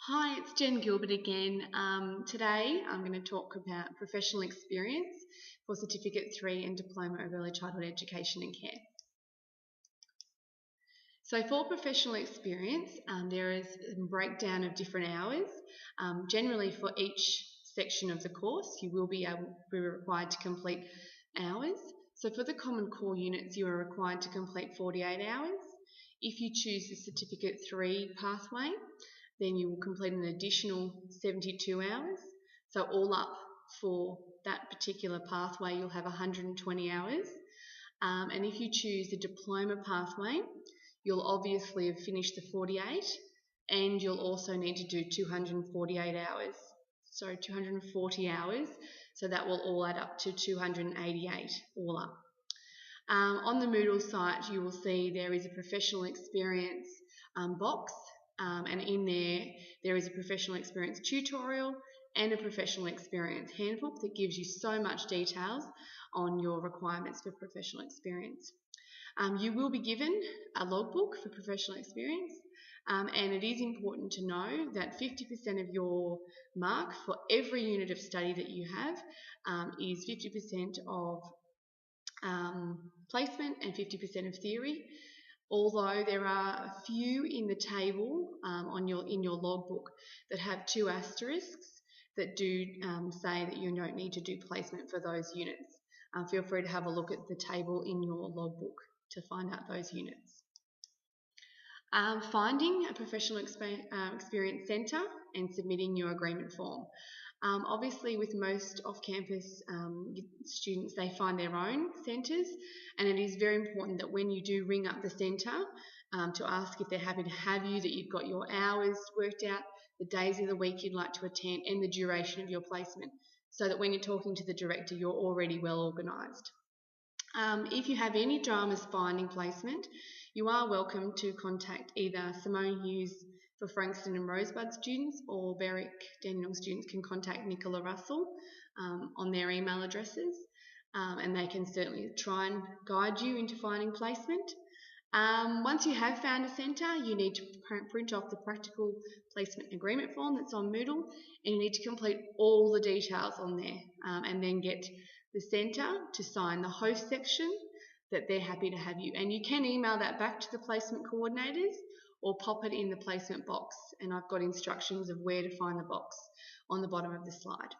Hi, it's Jen Gilbert again. Today I'm going to talk about professional experience for Certificate 3 and Diploma of Early Childhood Education and Care. So for professional experience, there is a breakdown of different hours. Generally for each section of the course, you will be required to complete hours. So for the Common Core units, you are required to complete 48 hours. If you choose the Certificate 3 pathway, then you will complete an additional 72 hours. So all up for that particular pathway, you'll have 120 hours. And if you choose the diploma pathway, you'll obviously have finished the 48, and you'll also need to do 248 hours. So 240 hours, so that will all add up to 288 all up. On the Moodle site, you will see there is a professional experience box, and in there is a professional experience tutorial and a professional experience handbook that gives you so much details on your requirements for professional experience. You will be given a logbook for professional experience, and it is important to know that 50% of your mark for every unit of study that you have is 50% of placement and 50% of theory. Although there are a few in the table in your logbook that have 2 asterisks that do say that you don't need to do placement for those units. Feel free to have a look at the table in your logbook to find out those units. Finding a professional experience centre and submitting your agreement form. Obviously with most off-campus students, they find their own centres, and it is very important that when you do ring up the centre to ask if they're happy to have you, that you've got your hours worked out, the days of the week you'd like to attend, and the duration of your placement, so that when you're talking to the director, you're already well organised. If you have any dramas finding placement, you are welcome to contact either Simone Hughes for Frankston and Rosebud students, or Berwick Dandenong students can contact Nicola Russell on their email addresses, and they can certainly try and guide you into finding placement. Once you have found a centre, you need to print off the practical placement agreement form that's on Moodle, and you need to complete all the details on there, and then get the centre to sign the host section that they're happy to have you. And you can email that back to the placement coordinators or pop it in the placement box, and I've got instructions of where to find the box on the bottom of the slide.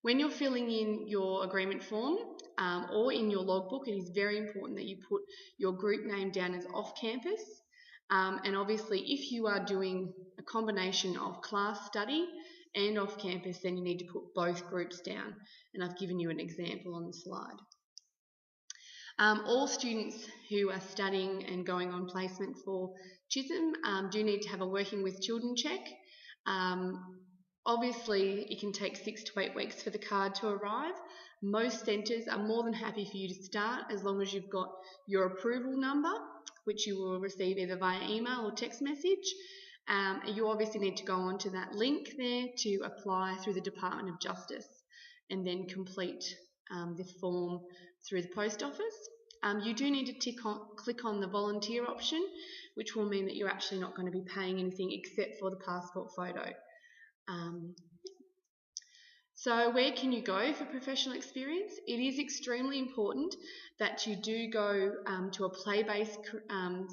When you're filling in your agreement form or in your logbook, it is very important that you put your group name down as off-campus, and obviously if you are doing a combination of class study and off-campus, then you need to put both groups down, and I've given you an example on the slide. All students who are studying and going on placement for Chisholm do need to have a working with children check. Obviously, it can take 6 to 8 weeks for the card to arrive. Most centres are more than happy for you to start as long as you've got your approval number, which you will receive either via email or text message. You obviously need to go onto that link there to apply through the Department of Justice and then complete the form through the post office. You do need to click on the volunteer option, which will mean that you're actually not going to be paying anything except for the passport photo. So where can you go for professional experience? It is extremely important that you do go to a play-based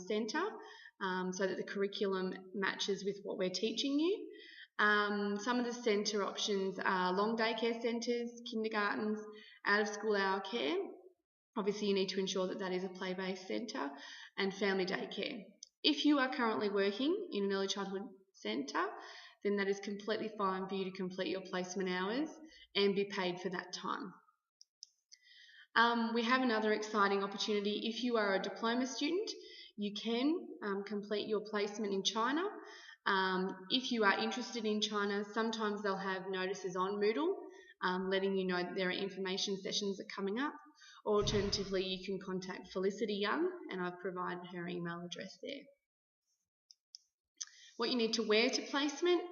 centre so that the curriculum matches with what we're teaching you. Some of the centre options are long daycare centres, kindergartens, out-of-school hour care. Obviously you need to ensure that that is a play-based centre, and family daycare. If you are currently working in an early childhood centre, then that is completely fine for you to complete your placement hours and be paid for that time. We have another exciting opportunity. If you are a diploma student, you can complete your placement in China. If you are interested in China, sometimes they'll have notices on Moodle letting you know that there are information sessions that are coming up. Or alternatively, you can contact Felicity Young, and I've provided her email address there. What you need to wear to placement,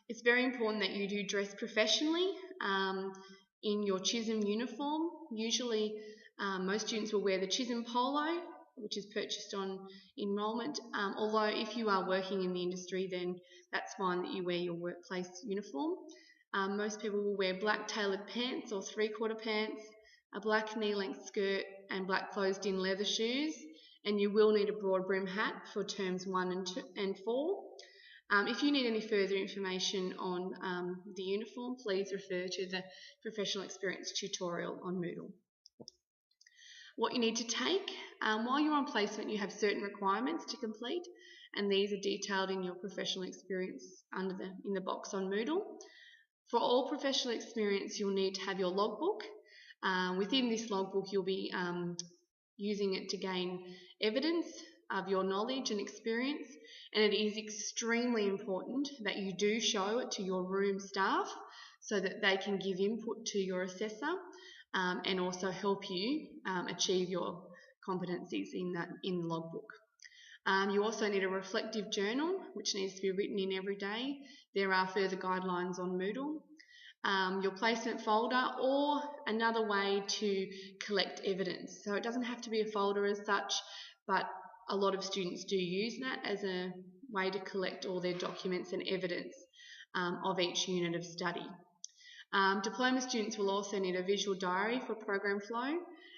it's very important that you do dress professionally in your Chisholm uniform. Usually most students will wear the Chisholm polo which is purchased on enrolment. Although if you are working in the industry, then that's fine that you wear your workplace uniform. Most people will wear black tailored pants or three-quarter pants, a black knee-length skirt and black closed-in leather shoes, and you will need a broad brim hat for terms 1 and 4. If you need any further information on the uniform, please refer to the professional experience tutorial on Moodle. What you need to take, while you're on placement, you have certain requirements to complete, and these are detailed in your professional experience in the box on Moodle. For all professional experience, you'll need to have your logbook. Within this logbook, you'll be using it to gain evidence of your knowledge and experience, and it is extremely important that you do show it to your room staff so that they can give input to your assessor and also help you achieve your competencies in the logbook. You also need a reflective journal, which needs to be written in every day. There are further guidelines on Moodle. Your placement folder, or another way to collect evidence. So it doesn't have to be a folder as such, but a lot of students do use that as a way to collect all their documents and evidence of each unit of study. Diploma students will also need a visual diary for program flow,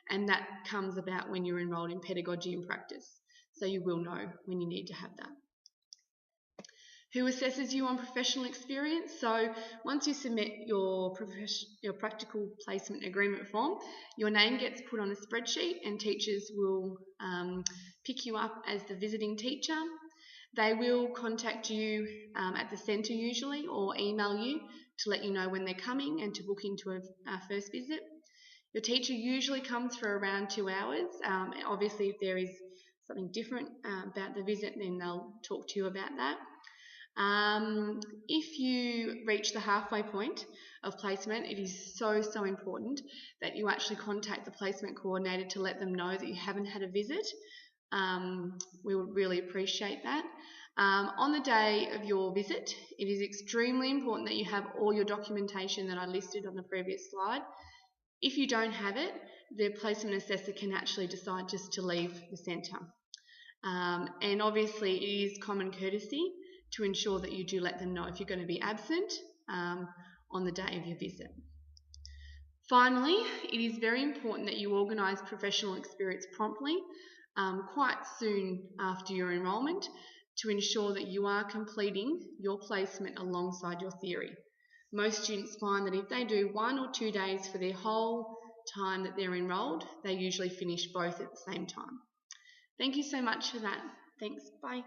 and that comes about when you're enrolled in pedagogy and practice. So you will know when you need to have that. Who assesses you on professional experience? So once you submit your practical placement agreement form, your name gets put on a spreadsheet and teachers will pick you up as the visiting teacher. They will contact you at the centre usually, or email you to let you know when they're coming and to book into a first visit. Your teacher usually comes for around 2 hours. Obviously if there is something different about the visit, then they'll talk to you about that. If you reach the halfway point of placement, it is so important that you actually contact the placement coordinator to let them know that you haven't had a visit. We would really appreciate that. On the day of your visit, it is extremely important that you have all your documentation that I listed on the previous slide. If you don't have it, the placement assessor can actually decide just to leave the centre. And obviously it is common courtesy to ensure that you do let them know if you're going to be absent on the day of your visit. Finally, it is very important that you organise professional experience promptly, quite soon after your enrolment, to ensure that you are completing your placement alongside your theory. Most students find that if they do 1 or 2 days for their whole time that they're enrolled, they usually finish both at the same time. Thank you so much for that. Thanks. Bye.